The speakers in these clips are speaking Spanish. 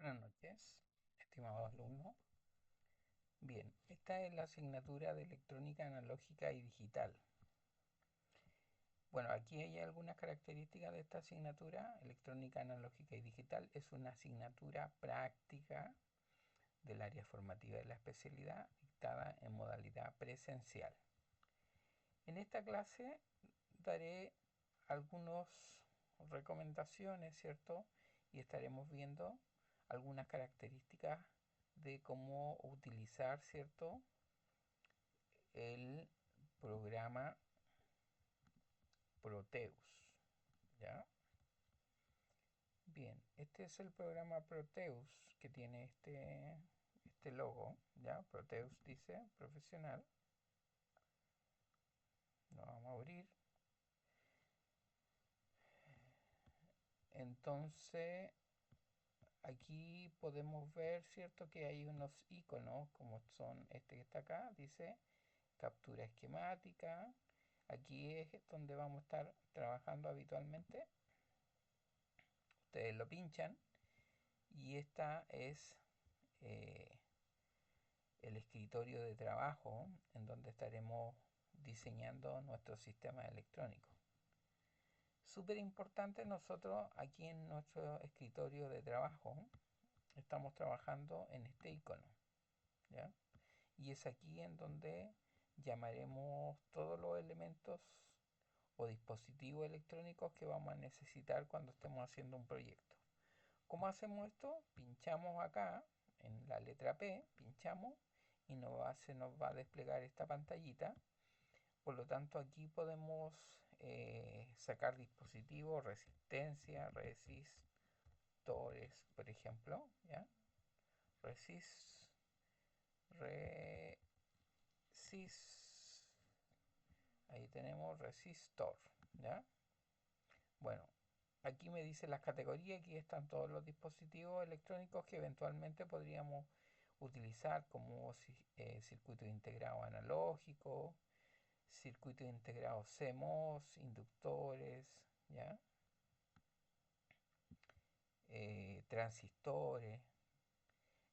Buenas noches, estimados alumnos. Bien, esta es la asignatura de electrónica analógica y digital. Bueno, aquí hay algunas características de esta asignatura. Electrónica analógica y digital es una asignatura práctica del área formativa de la especialidad dictada en modalidad presencial. En esta clase daré algunas recomendaciones, ¿cierto? Y estaremos viendo algunas características de cómo utilizar, ¿cierto?, el programa Proteus, ¿ya? Bien, este es el programa Proteus que tiene este logo, ¿ya? Proteus dice profesional. Lo vamos a abrir. Entonces, aquí podemos ver, ¿cierto?, que hay unos iconos como son este que está acá, dice captura esquemática. Aquí es donde vamos a estar trabajando habitualmente. Ustedes lo pinchan y esta es eh, el escritorio de trabajo en donde estaremos diseñando nuestro sistema electrónico. Súper importante, nosotros aquí en nuestro escritorio de trabajo estamos trabajando en este icono, ¿ya? Y es aquí en donde llamaremos todos los elementos o dispositivos electrónicos que vamos a necesitar cuando estemos haciendo un proyecto. ¿Cómo hacemos esto? Pinchamos acá en la letra P, pinchamos y se nos va a desplegar esta pantallita. Por lo tanto, aquí podemos sacar dispositivos, resistencia, resistores, por ejemplo, ¿ya? Resist, resist, ahí tenemos resistor, ¿ya? Bueno, aquí me dice las categorías, aquí están todos los dispositivos electrónicos que eventualmente podríamos utilizar como circuito integrado analógico, circuito integrado CMOS, inductores, ¿ya? Transistores.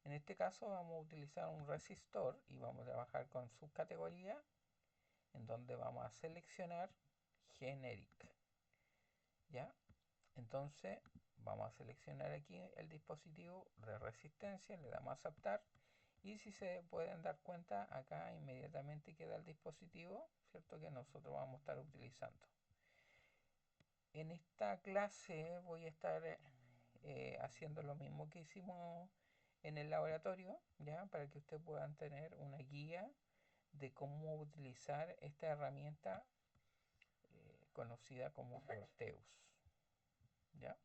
En este caso vamos a utilizar un resistor y vamos a trabajar con subcategoría en donde vamos a seleccionar generic, ¿ya? Entonces vamos a seleccionar aquí el dispositivo de resistencia, le damos a aceptar y si se pueden dar cuenta acá inmediatamente queda el dispositivo, ¿cierto?, que nosotros vamos a estar utilizando. En esta clase voy a estar haciendo lo mismo que hicimos en el laboratorio, ¿ya? Para que ustedes puedan tener una guía de cómo utilizar esta herramienta conocida como Proteus, ¿ya?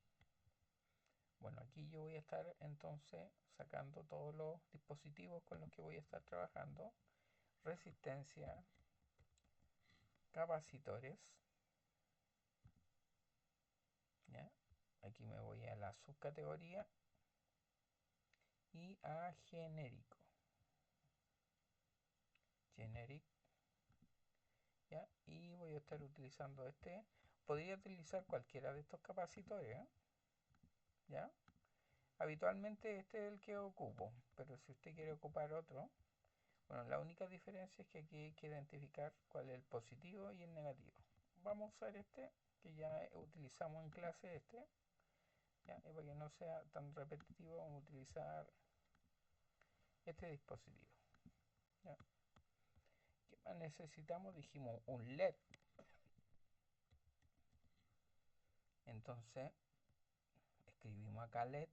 Bueno, aquí yo voy a estar entonces sacando todos los dispositivos con los que voy a estar trabajando. Resistencia, capacitores, ¿ya? Aquí me voy a la subcategoría y a genérico. Generic, ¿ya? Y voy a estar utilizando este. Podría utilizar cualquiera de estos capacitores, ¿eh? ¿Ya? Habitualmente este es el que ocupo, pero si usted quiere ocupar otro, bueno, la única diferencia es que aquí hay que identificar cuál es el positivo y el negativo. Vamos a usar este, que ya utilizamos en clase ¿ya? Y para que no sea tan repetitivo, vamos a utilizar este dispositivo, ¿ya? ¿Qué más necesitamos? Dijimos un LED. Entonces, escribimos acá LED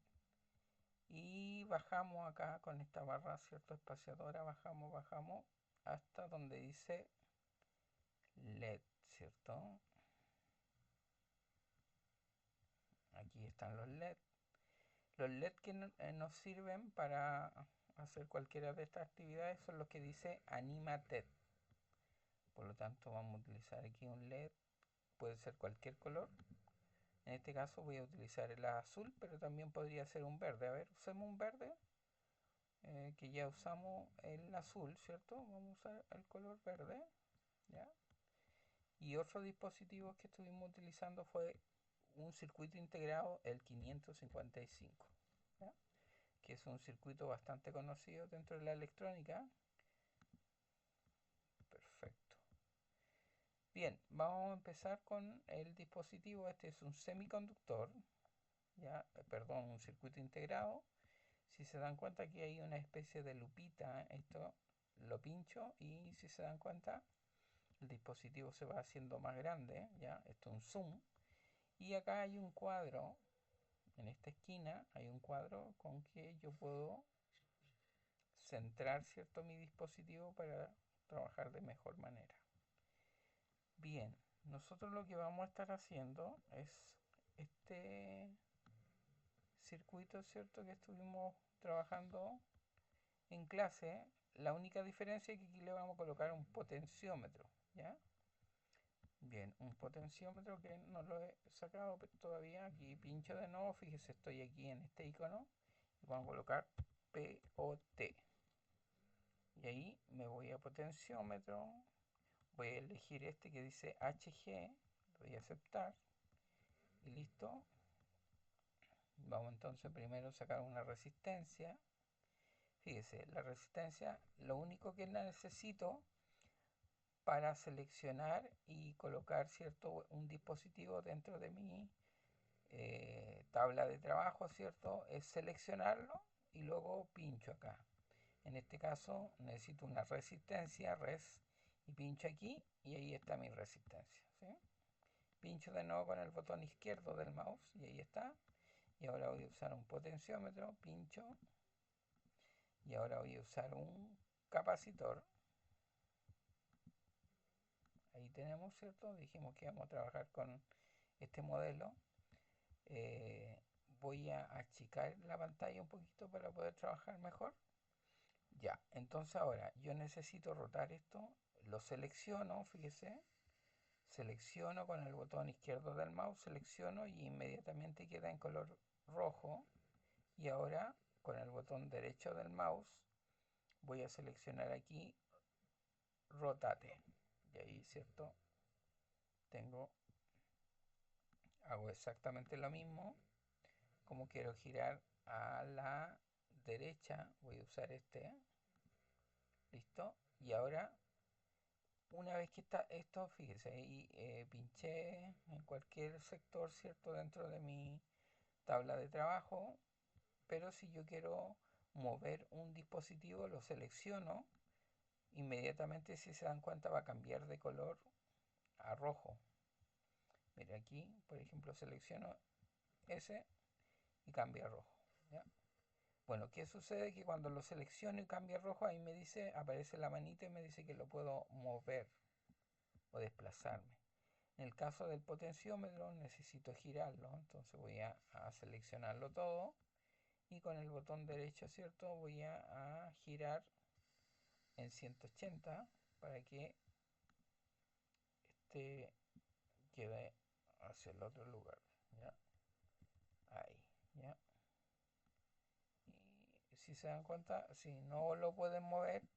y bajamos acá con esta barra, ¿cierto?, espaciadora, bajamos hasta donde dice LED, ¿cierto? Aquí están los LED. Los LED que nos sirven para hacer cualquiera de estas actividades son los que dice Animated. Por lo tanto, vamos a utilizar aquí un LED, puede ser cualquier color. En este caso voy a utilizar el azul, pero también podría ser un verde. A ver, usemos un verde, que ya usamos el azul, ¿cierto? Vamos a usar el color verde, ¿ya? Y otro dispositivo que estuvimos utilizando fue un circuito integrado, el 555, ¿ya? que es un circuito bastante conocido dentro de la electrónica. Perfecto. Bien, vamos a empezar con el dispositivo. Este es un semiconductor, ya, perdón, un circuito integrado. Si se dan cuenta, aquí hay una especie de lupita. Esto lo pincho y si se dan cuenta, el dispositivo se va haciendo más grande, ya, esto es un zoom. Y acá hay un cuadro, en esta esquina hay un cuadro con que yo puedo centrar, ¿cierto?, mi dispositivo para trabajar de mejor manera. Bien, nosotros lo que vamos a estar haciendo es este circuito, ¿cierto?, que estuvimos trabajando en clase. La única diferencia es que aquí le vamos a colocar un potenciómetro, ¿ya? Bien, un potenciómetro que no lo he sacado todavía. Aquí pincho de nuevo, fíjese, estoy aquí en este icono y vamos a colocar POT. Y ahí me voy a potenciómetro, voy a elegir este que dice HG, lo voy a aceptar y listo. Vamos entonces primero a sacar una resistencia. Fíjese, la resistencia, lo único que necesito para seleccionar y colocar, ¿cierto?, un dispositivo dentro de mi tabla de trabajo, ¿cierto?, es seleccionarlo y luego pincho acá. En este caso necesito una resistencia, res, y pincho aquí y ahí está mi resistencia, ¿sí? Pincho de nuevo con el botón izquierdo del mouse y ahí está. Y ahora voy a usar un potenciómetro, pincho. Y ahora voy a usar un capacitor. Ahí tenemos, ¿cierto? Dijimos que vamos a trabajar con este modelo. Voy a achicar la pantalla un poquito para poder trabajar mejor. Ya, entonces ahora yo necesito rotar esto. Lo selecciono, fíjese. Selecciono con el botón izquierdo del mouse, selecciono y inmediatamente queda en color rojo. Y ahora con el botón derecho del mouse voy a seleccionar aquí rotate. Y ahí, ¿cierto? Hago exactamente lo mismo. Como quiero girar a la derecha, voy a usar este. Listo. Y ahora, una vez que está esto, fíjese, ahí pinché en cualquier sector, ¿cierto? Dentro de mi tabla de trabajo. Pero si yo quiero mover un dispositivo, lo selecciono. Inmediatamente, si se dan cuenta, va a cambiar de color a rojo. Mira aquí, por ejemplo, selecciono ese y cambia a rojo, ¿ya? Bueno, ¿qué sucede? Que cuando lo selecciono y cambia a rojo, ahí me dice, aparece la manita y me dice que lo puedo mover o desplazarme. En el caso del potenciómetro necesito girarlo, entonces voy a seleccionarlo todo y con el botón derecho, ¿cierto? Voy a girar en 180 para que este quede hacia el otro lugar, ¿ya? Ahí, ¿ya? Y si se dan cuenta, si no lo pueden mover,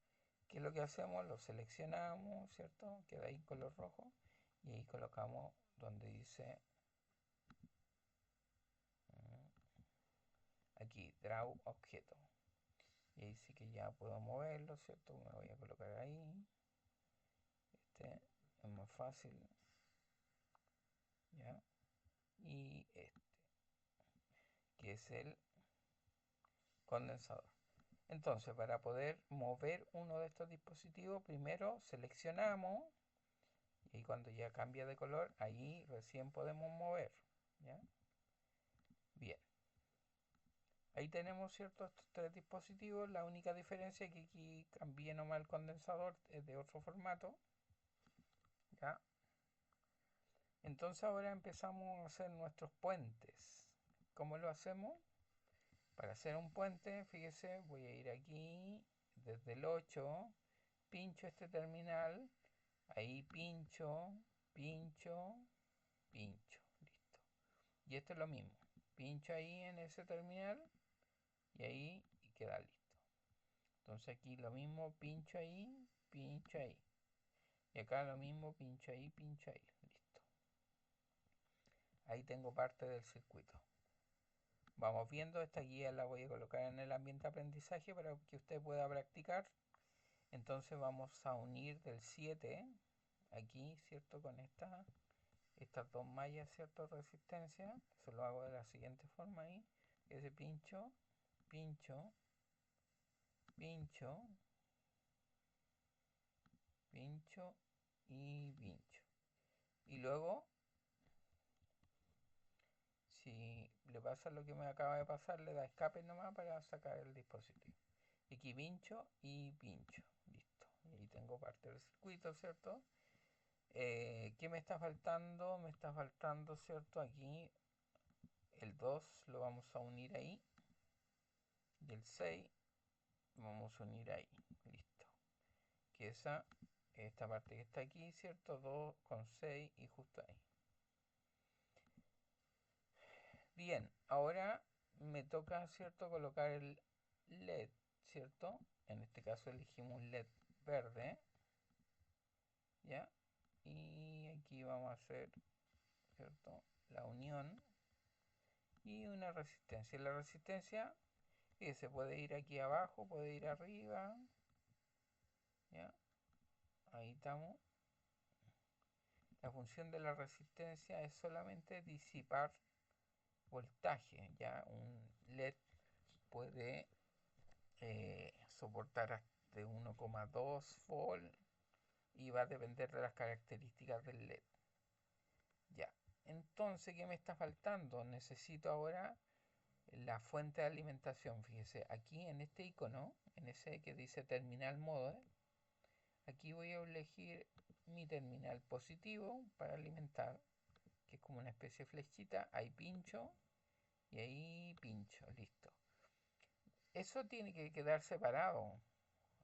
¿qué es lo que hacemos? Lo seleccionamos, ¿cierto? Queda ahí en color rojo y ahí colocamos donde dice aquí, Draw Objeto. Y ahí sí que ya puedo moverlo, ¿cierto? Me voy a colocar ahí. Este es más fácil, ¿ya? Y este, que es el condensador. Entonces, para poder mover uno de estos dispositivos, primero seleccionamos y cuando ya cambia de color, ahí recién podemos mover, ¿ya? Bien. Ahí tenemos, ¿cierto?, estos tres dispositivos. La única diferencia es que aquí cambié nomás el condensador, es de otro formato, ¿ya? Entonces ahora empezamos a hacer nuestros puentes. ¿Cómo lo hacemos? Para hacer un puente, fíjese, voy a ir aquí desde el 8, pincho este terminal, ahí pincho, pincho, pincho, listo. Y esto es lo mismo, pincho ahí en ese terminal y ahí queda listo. Entonces aquí lo mismo, pincho ahí, pincho ahí. Y acá lo mismo, pincho ahí, pincho ahí, listo. Ahí tengo parte del circuito. vamos viendo. Esta guía la voy a colocar en el ambiente de aprendizaje para que usted pueda practicar. Entonces vamos a unir del 7 aquí, ¿cierto? Con estas dos mallas, ¿cierto? Resistencia. Eso lo hago de la siguiente forma ahí. Ese pincho, pincho, pincho, pincho y pincho. Y luego, si le pasa lo que me acaba de pasar, le da escape nomás para sacar el dispositivo. Aquí pincho y pincho. Listo. Y ahí tengo parte del circuito, ¿cierto? ¿Qué me está faltando? Me está faltando, ¿cierto? Aquí el 2 lo vamos a unir ahí. Y el 6 lo vamos a unir ahí. Listo. Que esta parte que está aquí, ¿cierto? 2 con 6 y justo ahí. Bien, ahora me toca, ¿cierto? Colocar el LED, ¿cierto? En este caso elegimos un LED verde, ¿ya? Y aquí vamos a hacer, ¿cierto? La unión y una resistencia. La resistencia, fíjese, puede ir aquí abajo, puede ir arriba, ¿ya? Ahí estamos. La función de la resistencia es solamente disipar voltaje, ¿ya? Un LED puede soportar de 1,2 volt y va a depender de las características del LED. Ya, entonces, ¿qué me está faltando? Necesito ahora la fuente de alimentación. Fíjese, aquí en este icono, en ese que dice terminal mode, aquí voy a elegir mi terminal positivo para alimentar, que es como una especie de flechita. Ahí pincho y ahí pincho, listo. Eso tiene que quedar separado.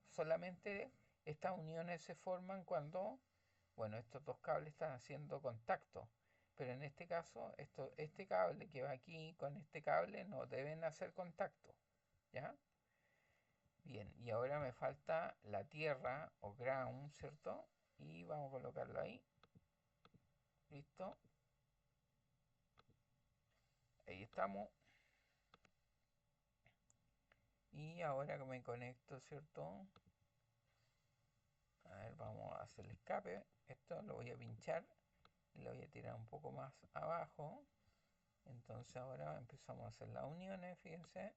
Solamente estas uniones se forman cuando, bueno, estos dos cables están haciendo contacto. Pero en este caso, este cable que va aquí con este cable no deben hacer contacto. ¿Ya? Bien, y ahora me falta la tierra o ground, ¿cierto? Y vamos a colocarlo ahí. Listo. Ahí estamos. Y ahora que me conecto, ¿cierto? A ver, vamos a hacer el escape. Esto lo voy a pinchar y lo voy a tirar un poco más abajo. Entonces ahora empezamos a hacer las uniones, fíjense.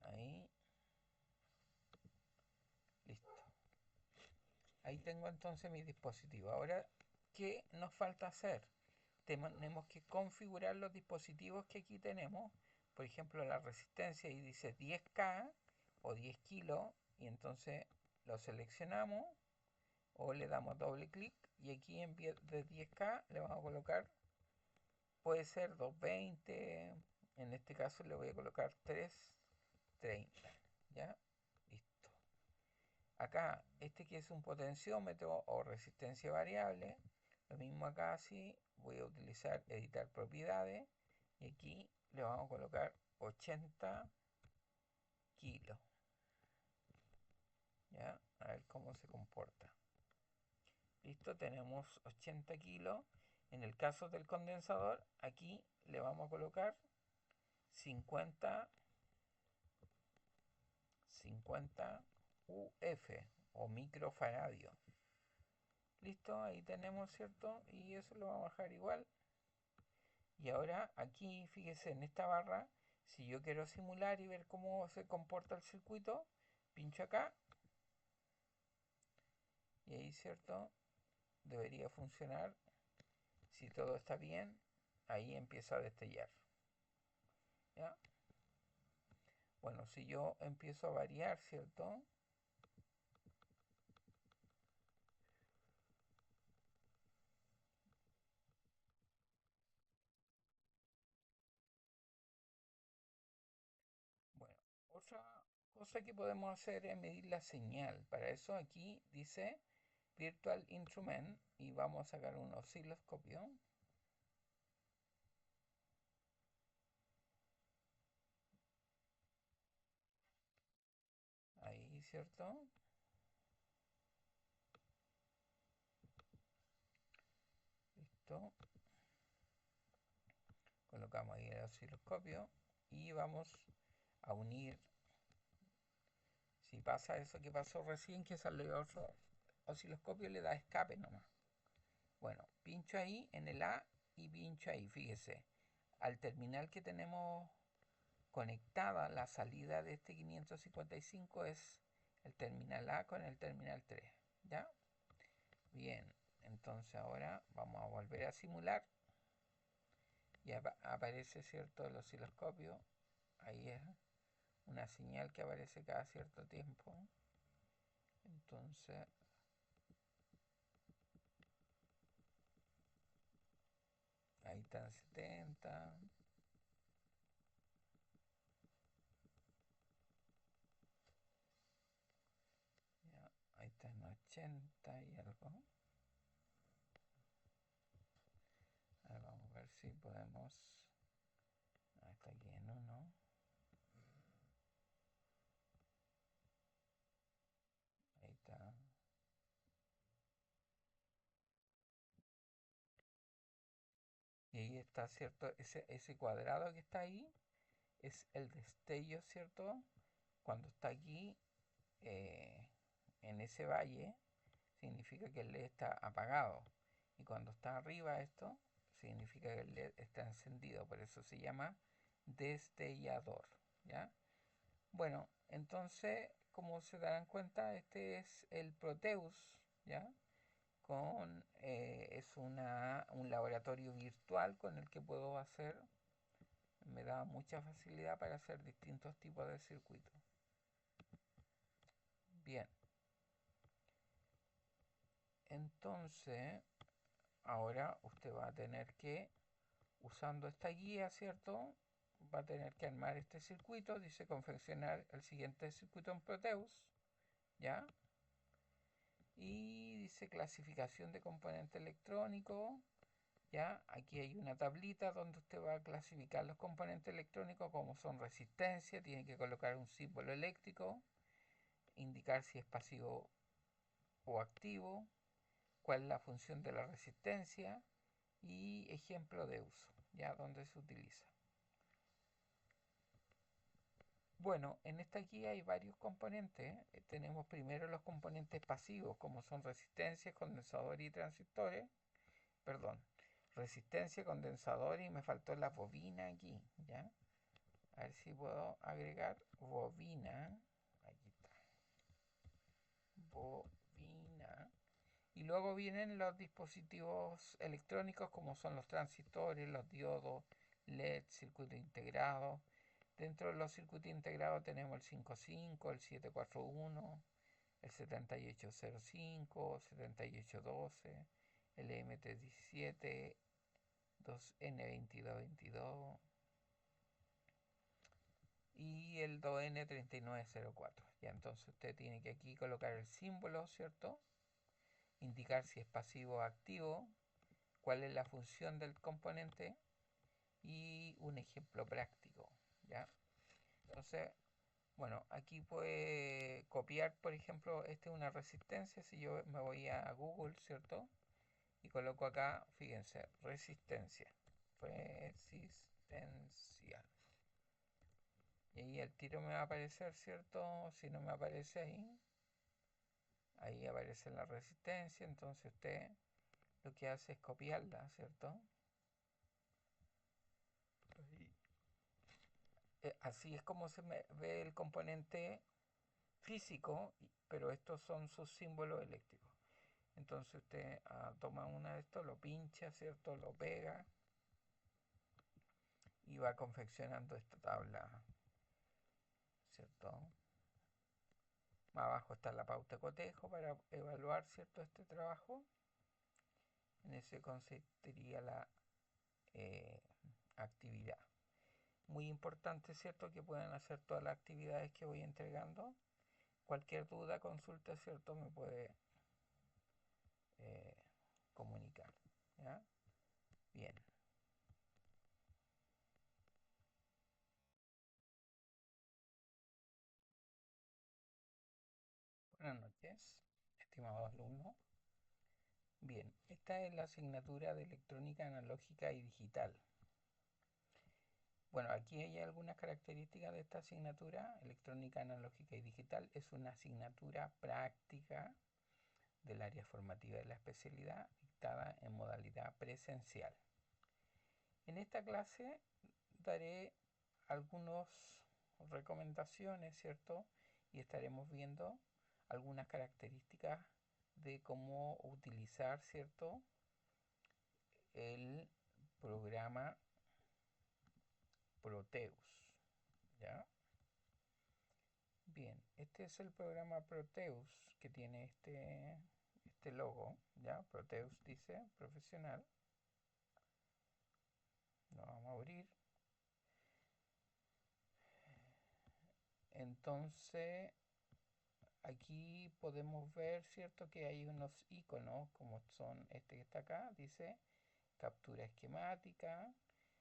Ahí. Listo. Ahí tengo entonces mi dispositivo. Ahora, ¿qué nos falta hacer? Tenemos que configurar los dispositivos que aquí tenemos. Por ejemplo, la resistencia y dice 10K o 10 kilos. Y entonces lo seleccionamos o le damos doble clic. Y aquí en vez de 10K le vamos a colocar, puede ser 220. En este caso le voy a colocar 330. ¿Ya? Listo. Acá, este que es un potenciómetro o resistencia variable, lo mismo acá, sí, voy a utilizar editar propiedades y aquí le vamos a colocar 80 kilos. ¿Ya? A ver cómo se comporta. Listo, tenemos 80 kilos. En el caso del condensador, aquí le vamos a colocar 50 UF o microfaradio. Listo, ahí tenemos, ¿cierto? Y eso lo vamos a bajar igual. Y ahora aquí, fíjese, en esta barra, si yo quiero simular y ver cómo se comporta el circuito, pincho acá. Y ahí, ¿cierto? Debería funcionar. Si todo está bien, ahí empieza a destellar. ¿Ya? Bueno, si yo empiezo a variar, ¿cierto? Bueno, otra cosa que podemos hacer es medir la señal. Para eso aquí dice Virtual Instrument y vamos a sacar un osciloscopio. Ahí, ¿cierto? Listo. Colocamos ahí el osciloscopio. y vamos a unir. Si pasa eso que pasó recién, que salió otro osciloscopio, le da escape nomás. Bueno, pincho ahí en el A y pincho ahí, fíjese. Al terminal que tenemos conectada, la salida de este 555 es el terminal A con el terminal 3, ¿ya? Bien, entonces ahora vamos a volver a simular. Y aparece, ¿cierto?, el osciloscopio. Ahí es una señal que aparece cada cierto tiempo. Entonces, ahí está en 70. Ya, ahí está en 80 y algo. Ahora vamos a ver si podemos. Ahí está aquí en 1. Ahí está. Y ahí está, ¿cierto? Ese cuadrado que está ahí es el destello, ¿cierto? Cuando está aquí, eh, en ese valle, significa que el LED está apagado. Y cuando está arriba esto, significa que el LED está encendido. Por eso se llama destellador, ¿ya? Bueno, entonces, como se darán cuenta, este es el Proteus, ¿ya? Es un laboratorio virtual con el que puedo hacer, me da mucha facilidad para hacer distintos tipos de circuitos. Bien, entonces ahora usted va a tener que, usando esta guía, ¿cierto? Va a tener que armar este circuito, dice confeccionar el siguiente circuito en Proteus, ¿ya? Y dice clasificación de componente electrónico, ¿ya? Aquí hay una tablita donde usted va a clasificar los componentes electrónicos como son resistencia, tiene que colocar un símbolo eléctrico, indicar si es pasivo o activo, cuál es la función de la resistencia y ejemplo de uso, ¿ya? Donde se utiliza. Bueno, en esta guía hay varios componentes. Tenemos primero los componentes pasivos, como son resistencia, condensador y transistores. Perdón, resistencia, condensador y me faltó la bobina aquí, ¿ya? A ver si puedo agregar bobina. Aquí está. Bobina. Y luego vienen los dispositivos electrónicos como son los transistores, los diodos, LED, circuito integrado. Dentro de los circuitos integrados tenemos el 55, el 741, el 7805, 7812, el MT17, 2N2222 y el 2N3904. Ya, entonces usted tiene que aquí colocar el símbolo, ¿cierto? Indicar si es pasivo o activo, cuál es la función del componente y un ejemplo práctico, ¿ya? Entonces, bueno, aquí puede copiar, por ejemplo, esta es una resistencia. Si yo me voy a Google, ¿cierto? Y coloco acá, fíjense, resistencia. Resistencia. Y ahí el tiro me va a aparecer, ¿cierto? Si no me aparece ahí, ahí aparece la resistencia. Entonces usted lo que hace es copiarla, ¿cierto? Así es como se ve el componente físico, pero estos son sus símbolos eléctricos. Entonces usted toma una de estos, lo pincha, ¿cierto? Lo pega y va confeccionando esta tabla, ¿cierto? Más abajo está la pauta de cotejo para evaluar, ¿cierto?, este trabajo. En ese consistiría la eh, actividad. Muy importante, ¿cierto?, que puedan hacer todas las actividades que voy entregando. Cualquier duda, consulta, ¿cierto?, me puede eh, comunicar, ¿ya? Bien. Buenas noches, estimados alumnos. Bien, esta es la asignatura de electrónica analógica y digital. Bueno, aquí hay algunas características de esta asignatura. Electrónica analógica y digital es una asignatura práctica del área formativa de la especialidad dictada en modalidad presencial. En esta clase daré algunas recomendaciones, ¿cierto? Y estaremos viendo algunas características de cómo utilizar, ¿cierto? El programa Proteus, ¿ya? Bien, este es el programa Proteus que tiene este logo, ¿ya? Proteus dice profesional. Lo vamos a abrir. Entonces, aquí podemos ver, ¿cierto? Que hay unos iconos, como son este que está acá, dice captura esquemática.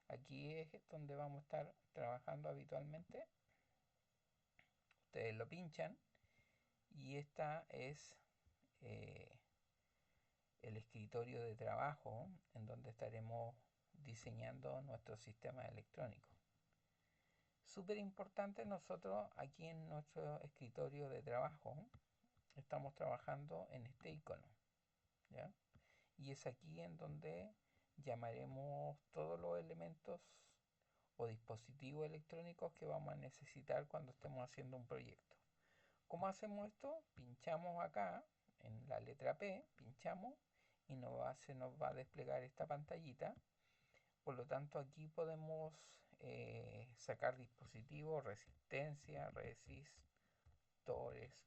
Aquí es donde vamos a estar trabajando habitualmente. Ustedes lo pinchan y esta es eh, el escritorio de trabajo en donde estaremos diseñando nuestro sistema electrónico. Súper importante, nosotros aquí en nuestro escritorio de trabajo estamos trabajando en este icono, ¿ya? Y es aquí en donde llamaremos todos los elementos o dispositivos electrónicos que vamos a necesitar cuando estemos haciendo un proyecto. ¿Cómo hacemos esto? Pinchamos acá en la letra P, pinchamos y se nos va a desplegar esta pantallita. Por lo tanto, aquí podemos sacar dispositivos, resistencia, resistores,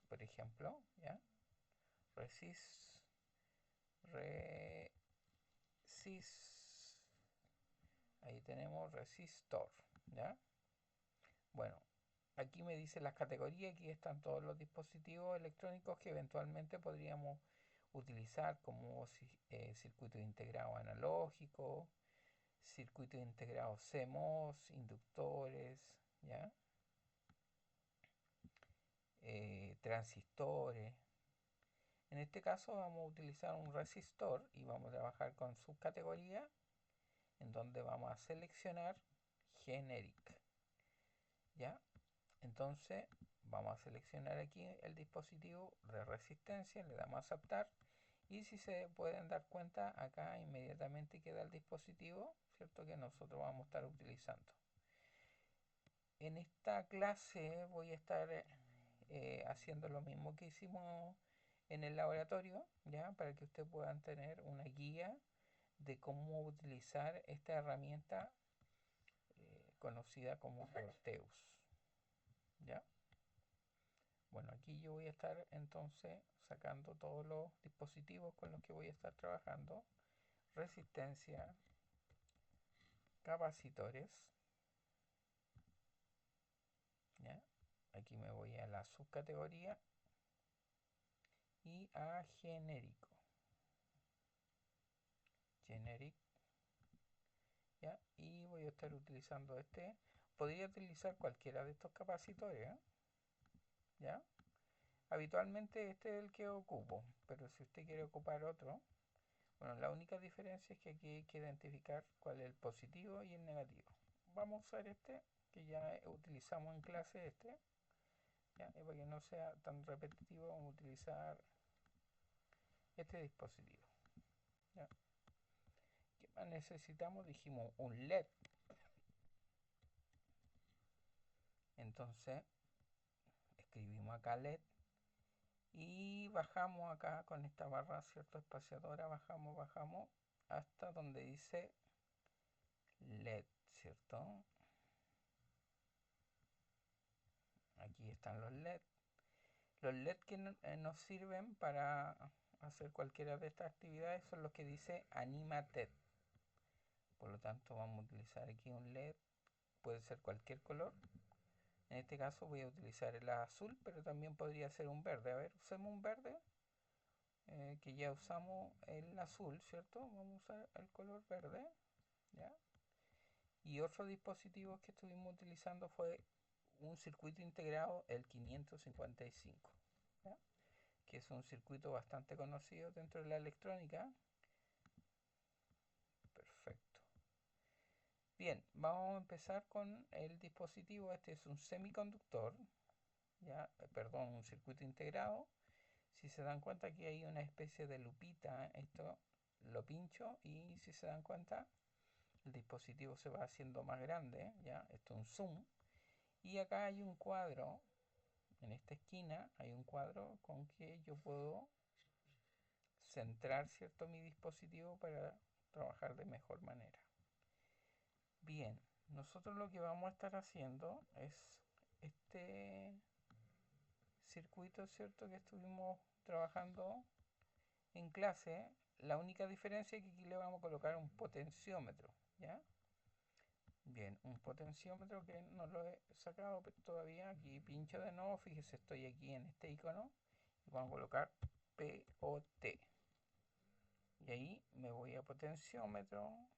por ejemplo, ¿ya? Resist, resist, ahí tenemos resistor, ¿ya? Bueno, aquí me dice las categorías, aquí están todos los dispositivos electrónicos que eventualmente podríamos utilizar como circuito integrado analógico, circuito integrado CMOS, inductores, ¿ya? Transistores. En este caso vamos a utilizar un resistor y vamos a trabajar con subcategoría en donde vamos a seleccionar generic, ¿ya? Entonces vamos a seleccionar aquí el dispositivo de resistencia, le damos a aceptar y si se pueden dar cuenta acá inmediatamente queda el dispositivo, ¿cierto? Que nosotros vamos a estar utilizando. En esta clase voy a estar haciendo lo mismo que hicimos en el laboratorio, ¿ya? Para que ustedes puedan tener una guía de cómo utilizar esta herramienta conocida como Proteus, ¿ya? Bueno, aquí yo voy a estar entonces sacando todos los dispositivos con los que voy a estar trabajando. Resistencia, capacitores, ¿ya? Aquí me voy a la subcategoría y a genérico. Generic, ¿ya? Y voy a estar utilizando este. Podría utilizar cualquiera de estos capacitores, ¿eh? ¿Ya? Habitualmente este es el que ocupo, pero si usted quiere ocupar otro, bueno, la única diferencia es que aquí hay que identificar cuál es el positivo y el negativo. Vamos a usar este, que ya utilizamos en clase este, ¿ya? Y para que no sea tan repetitivo, vamos a utilizar este dispositivo, ¿ya? ¿Qué más necesitamos? Dijimos un LED. Entonces, escribimos acá LED y bajamos acá con esta barra, ¿cierto? Espaciadora, bajamos hasta donde dice LED, ¿cierto? Aquí están los LED. Los LED que nos sirven para hacer cualquiera de estas actividades son los que dice Animated. Por lo tanto, vamos a utilizar aquí un LED, puede ser cualquier color. En este caso voy a utilizar el azul, pero también podría ser un verde. A ver, usemos un verde, que ya usamos el azul, ¿cierto? Vamos a usar el color verde, ¿ya? Y otro dispositivo que estuvimos utilizando fue un circuito integrado, el 555, ¿ya? Que es un circuito bastante conocido dentro de la electrónica. Perfecto. Bien, vamos a empezar con el dispositivo. Este es un semiconductor, ya, perdón, un circuito integrado. Si se dan cuenta, aquí hay una especie de lupita. Esto lo pincho y si se dan cuenta, el dispositivo se va haciendo más grande, ya, esto es un zoom. Y acá hay un cuadro, en esta esquina hay un cuadro con que yo puedo centrar, ¿cierto?, mi dispositivo para trabajar de mejor manera. Bien, nosotros lo que vamos a estar haciendo es este circuito, ¿cierto?, que estuvimos trabajando en clase. La única diferencia es que aquí le vamos a colocar un potenciómetro, ¿ya? Bien, un potenciómetro que no lo he sacado todavía. Aquí pincho de nuevo, fíjese, estoy aquí en este icono y vamos a colocar POT. Y ahí me voy a potenciómetro,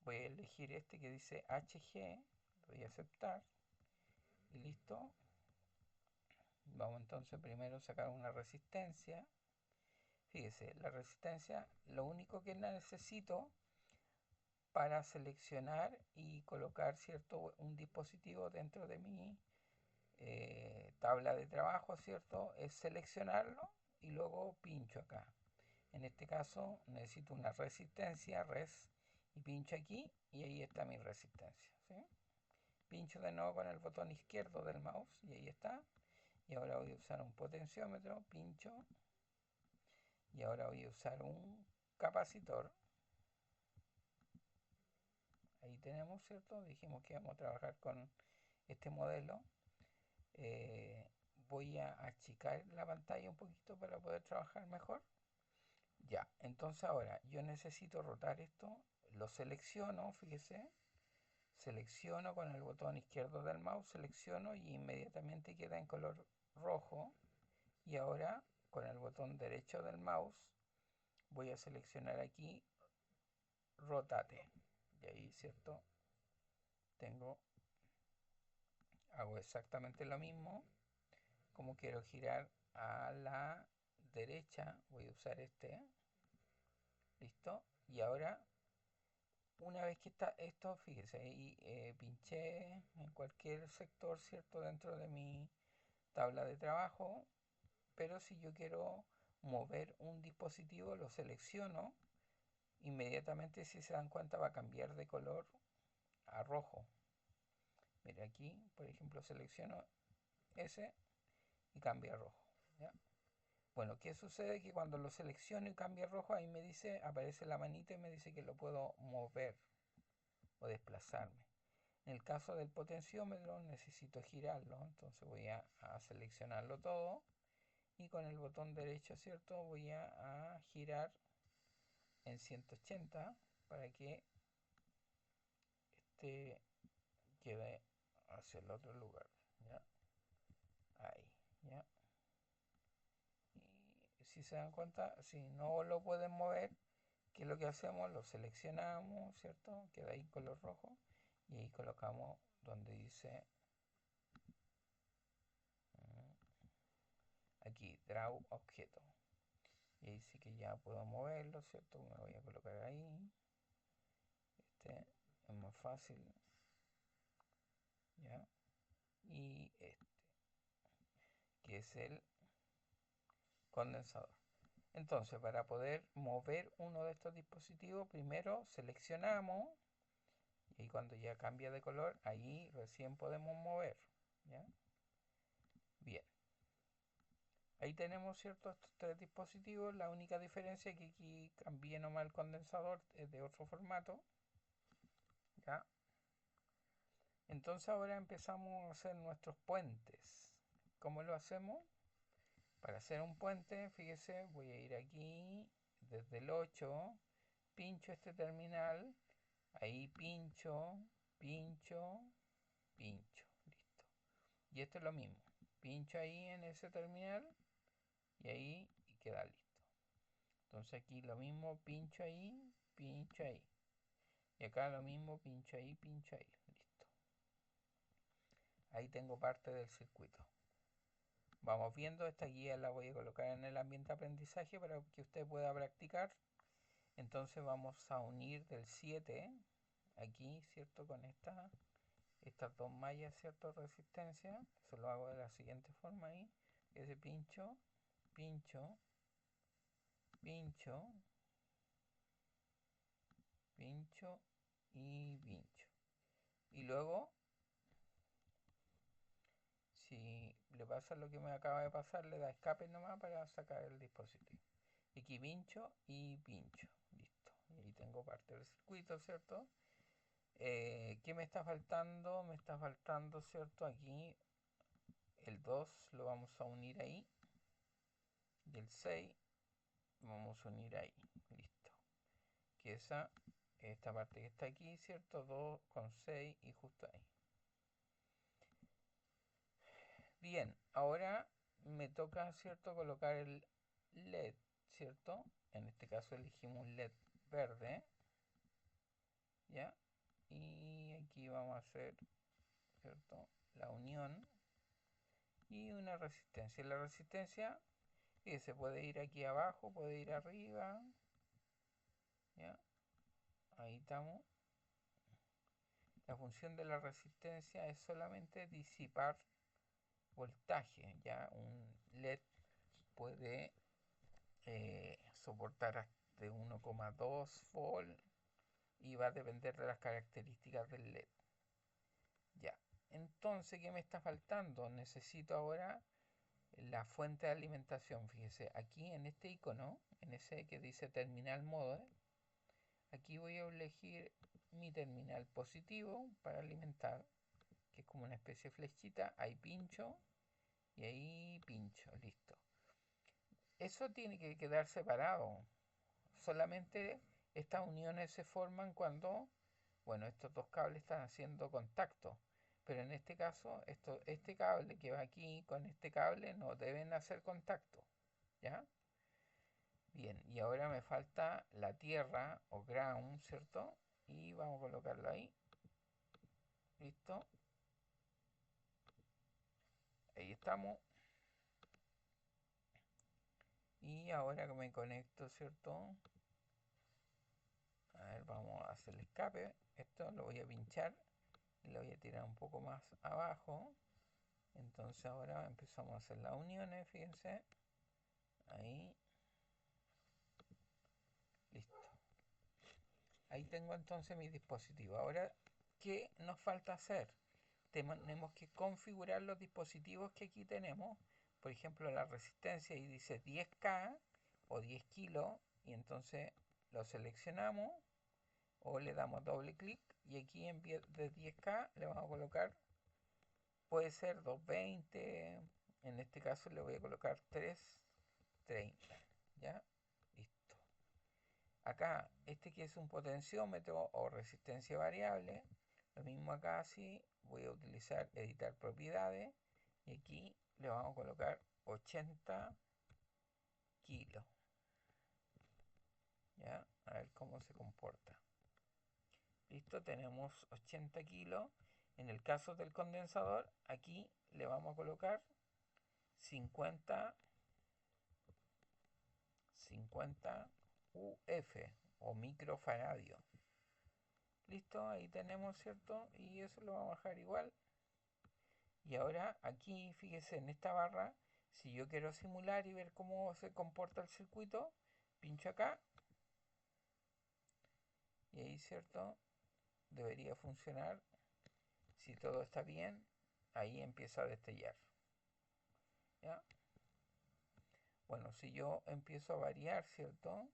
voy a elegir este que dice HG, lo voy a aceptar y listo. Vamos entonces primero a sacar una resistencia. Fíjese, la resistencia, lo único que necesito para seleccionar y colocar, ¿cierto?, un dispositivo dentro de mi tabla de trabajo, ¿cierto?, es seleccionarlo y luego pincho acá. En este caso necesito una resistencia, res, y pincho aquí y ahí está mi resistencia, ¿sí? Pincho de nuevo con el botón izquierdo del mouse y ahí está. Y ahora voy a usar un potenciómetro, pincho. Y ahora voy a usar un capacitor. Ahí tenemos, ¿cierto? Dijimos que vamos a trabajar con este modelo. Eh, Voy a achicar la pantalla un poquito para poder trabajar mejor. Ya, entonces ahora yo necesito rotar esto. Lo selecciono, fíjese. Selecciono con el botón izquierdo del mouse, selecciono y inmediatamente queda en color rojo. Y ahora con el botón derecho del mouse voy a seleccionar aquí rotate. Y ahí, ¿cierto? Hago exactamente lo mismo. Como quiero girar a la derecha, voy a usar este. Listo. Y ahora, una vez que está esto, fíjese, ahí pinché en cualquier sector, ¿cierto? Dentro de mi tabla de trabajo. Pero si yo quiero mover un dispositivo, lo selecciono. Inmediatamente, si se dan cuenta, va a cambiar de color a rojo. Mira aquí, por ejemplo, selecciono ese y cambia a rojo, ¿ya? Bueno, ¿qué sucede? Que cuando lo selecciono y cambia a rojo, ahí me dice, aparece la manita y me dice que lo puedo mover o desplazarme. En el caso del potenciómetro necesito girarlo, entonces voy a seleccionarlo todo y con el botón derecho, ¿cierto? Voy a girar en 180 para que este quede hacia el otro lugar, ¿ya? Ahí, ¿ya? Y si se dan cuenta, si no lo pueden mover, ¿qué es lo que hacemos? Lo seleccionamos, ¿cierto? Queda ahí en color rojo y ahí colocamos donde dice aquí, Draw Objeto. Y ahí sí que ya puedo moverlo, ¿cierto? Me voy a colocar ahí. Este es más fácil, ¿ya? Y este, que es el condensador. Entonces, para poder mover uno de estos dispositivos, primero seleccionamos y cuando ya cambia de color, ahí recién podemos mover, ¿ya? Bien. Ahí tenemos, ¿cierto?, estos tres dispositivos. La única diferencia es que aquí cambié nomás el condensador, es de otro formato, ¿ya? Entonces ahora empezamos a hacer nuestros puentes. ¿Cómo lo hacemos? Para hacer un puente, fíjese, voy a ir aquí desde el 8, pincho este terminal, ahí pincho, pincho, pincho, listo. Y esto es lo mismo, pincho ahí en ese terminal y ahí queda listo. Entonces aquí lo mismo, pincho ahí, pincho ahí. Y acá lo mismo, pincho ahí, listo. Ahí tengo parte del circuito. Vamos viendo, esta guía la voy a colocar en el ambiente de aprendizaje para que usted pueda practicar. Entonces vamos a unir del 7 aquí, ¿cierto? Con estas dos mallas, ¿cierto? Resistencia. Eso lo hago de la siguiente forma ahí. Es de pincho, pincho, pincho, pincho y pincho. Y luego, si le pasa lo que me acaba de pasar, le da escape nomás para sacar el dispositivo. Aquí pincho y pincho. Listo. Y ahí tengo parte del circuito, ¿cierto? ¿Qué me está faltando? Me está faltando, ¿cierto? Aquí el 2 lo vamos a unir ahí. Y el 6 lo vamos a unir ahí. Listo. Que esta parte que está aquí, ¿cierto? 2 con 6 y justo ahí. Bien, ahora me toca, ¿cierto? Colocar el LED, ¿cierto? En este caso elegimos un LED verde, ¿ya? Y aquí vamos a hacer, ¿cierto? La unión y una resistencia. La resistencia, se puede ir aquí abajo, puede ir arriba, ¿ya? Ahí estamos. La función de la resistencia es solamente disipar voltaje, ya un LED puede soportar de 1,2 volt y va a depender de las características del LED. Ya, entonces, ¿qué me está faltando? Necesito ahora la fuente de alimentación. Fíjese, aquí en este icono, en ese que dice terminal mode, aquí voy a elegir mi terminal positivo para alimentar, que es como una especie de flechita. Ahí pincho y ahí pincho, listo. Eso tiene que quedar separado. Solamente estas uniones se forman cuando, bueno, estos dos cables están haciendo contacto. Pero en este caso, este cable que va aquí con este cable no deben hacer contacto. ¿Ya? Bien, y ahora me falta la tierra o ground, ¿cierto? Y vamos a colocarlo ahí. Listo. Ahí estamos. Y ahora que me conecto, ¿cierto? A ver, vamos a hacer el escape. Esto lo voy a pinchar y lo voy a tirar un poco más abajo. Entonces ahora empezamos a hacer las uniones, fíjense. Ahí. Listo. Ahí tengo entonces mi dispositivo. Ahora, ¿qué nos falta hacer? Tenemos que configurar los dispositivos que aquí tenemos. Por ejemplo, la resistencia y dice 10K o 10 kilos. Y entonces lo seleccionamos o le damos doble clic. Y aquí en vez de 10K le vamos a colocar, puede ser 220. En este caso le voy a colocar 330. ¿Ya? Listo. Acá, este que es un potenciómetro o resistencia variable, lo mismo acá, sí, voy a utilizar editar propiedades y aquí le vamos a colocar 80 kilos. ¿Ya? A ver cómo se comporta. Listo, tenemos 80 kilos. En el caso del condensador, aquí le vamos a colocar 50 UF o microfaradio. Listo, ahí tenemos, ¿cierto? Y eso lo vamos a bajar igual. Y ahora aquí, fíjese, en esta barra, si yo quiero simular y ver cómo se comporta el circuito, pincho acá. Y ahí, ¿cierto? Debería funcionar. Si todo está bien, ahí empieza a destellar. ¿Ya? Bueno, si yo empiezo a variar, ¿cierto?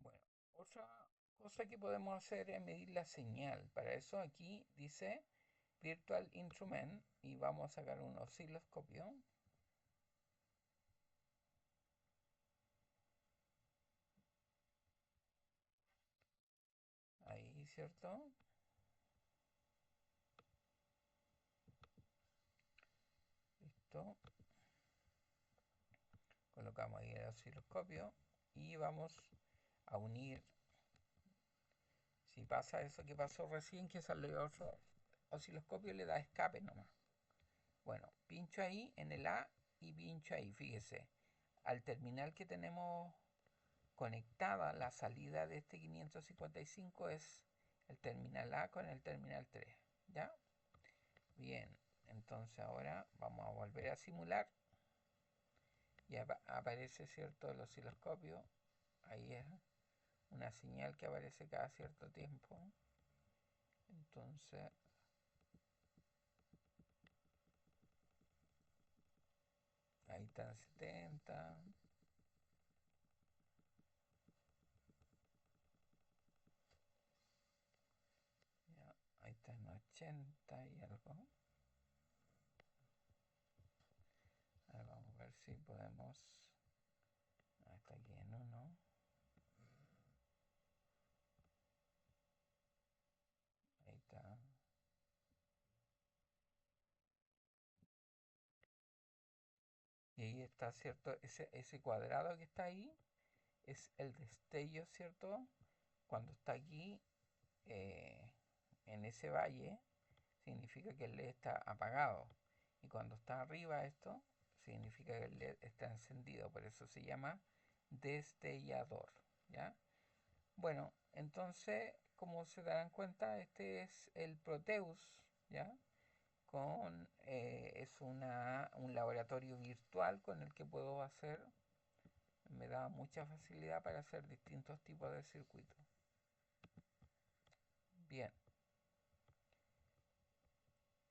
Bueno, otra cosa que podemos hacer es medir la señal. Para eso aquí dice Virtual Instrument y vamos a sacar un osciloscopio. Ahí, ¿cierto? Listo. Colocamos ahí el osciloscopio y vamos a unir. Si pasa eso que pasó recién, que salió otro osciloscopio, le da escape nomás. Bueno, pincho ahí en el A y pincho ahí, fíjese. Al terminal que tenemos conectada, la salida de este 555 es el terminal A con el terminal 3, ¿ya? Bien, entonces ahora vamos a volver a simular. Y aparece, ¿cierto?, el osciloscopio. Ahí es una señal que aparece cada cierto tiempo. Entonces, ahí está en 70. Ya, ahí está en 80 y algo. Ahora vamos a ver si podemos. Está aquí en 1. Ahí está. Y ahí está, ¿cierto? Ese cuadrado que está ahí es el destello, ¿cierto? Cuando está aquí eh, en ese valle, significa que el LED está apagado. Y cuando está arriba esto, significa que el LED está encendido. Por eso se llama destellador, ¿ya? Bueno, entonces, como se darán cuenta, este es el Proteus, ¿ya? Es un laboratorio virtual con el que puedo hacer, me da mucha facilidad para hacer distintos tipos de circuitos. Bien,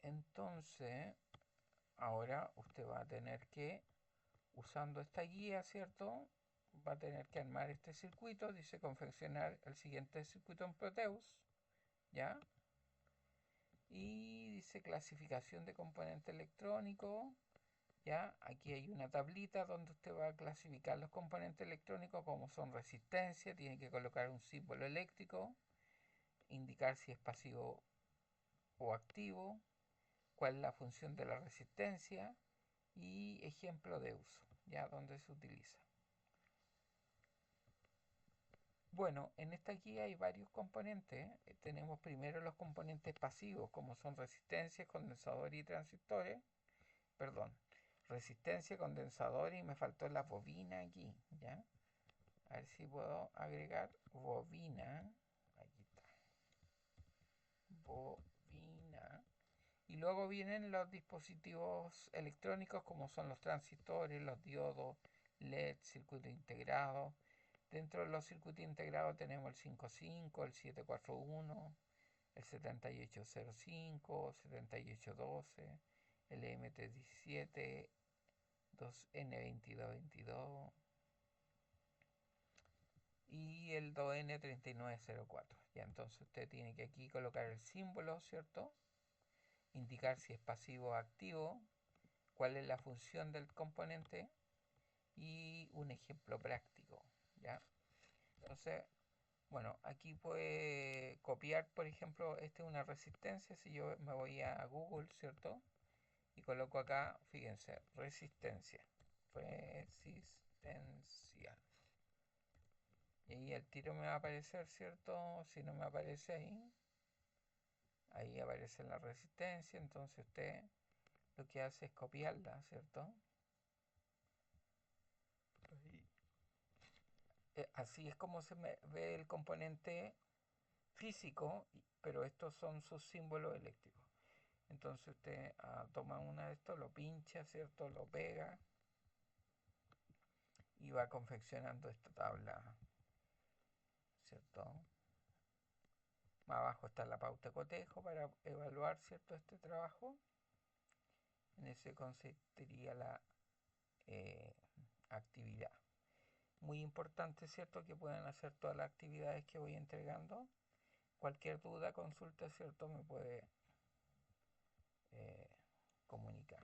entonces ahora usted va a tener que, usando esta guía, ¿cierto? Va a tener que armar este circuito, dice confeccionar el siguiente circuito en Proteus, ¿ya? Y dice clasificación de componente electrónico, ¿ya? Aquí hay una tablita donde usted va a clasificar los componentes electrónicos como son resistencia, tiene que colocar un símbolo eléctrico, indicar si es pasivo o activo, cuál es la función de la resistencia y ejemplo de uso, ya donde se utiliza. Bueno, en esta guía hay varios componentes. Tenemos primero los componentes pasivos, como son resistencias, condensadores y transistores. Perdón, resistencia, condensadores y me faltó la bobina aquí, ¿ya? A ver si puedo agregar bobina. Aquí está. Bobina. Y luego vienen los dispositivos electrónicos como son los transistores, los diodos, LED, circuito integrado. Dentro de los circuitos integrados tenemos el 55, el 741, el 7805, 7812, el MT17, 2N2222 y el 2N3904. Ya, entonces usted tiene que aquí colocar el símbolo, ¿cierto? Indicar si es pasivo o activo, cuál es la función del componente y un ejemplo práctico, ¿ya? Entonces, bueno, aquí puede copiar, por ejemplo, esta es una resistencia. Si yo me voy a Google, ¿cierto? Y coloco acá, fíjense, resistencia. Resistencia. Y ahí el tiro me va a aparecer, ¿cierto? Si no me aparece ahí, ahí aparece la resistencia. Entonces usted lo que hace es copiarla, ¿cierto? Así es como se ve el componente físico, pero estos son sus símbolos eléctricos. Entonces usted toma una de estos, lo pincha, ¿cierto? Lo pega y va confeccionando esta tabla, ¿cierto? Más abajo está la pauta de cotejo para evaluar, ¿cierto?, este trabajo. En ese consistiría la eh, actividad. Muy importante, ¿cierto?, que puedan hacer todas las actividades que voy entregando. Cualquier duda, consulta, ¿cierto?, me puede comunicar.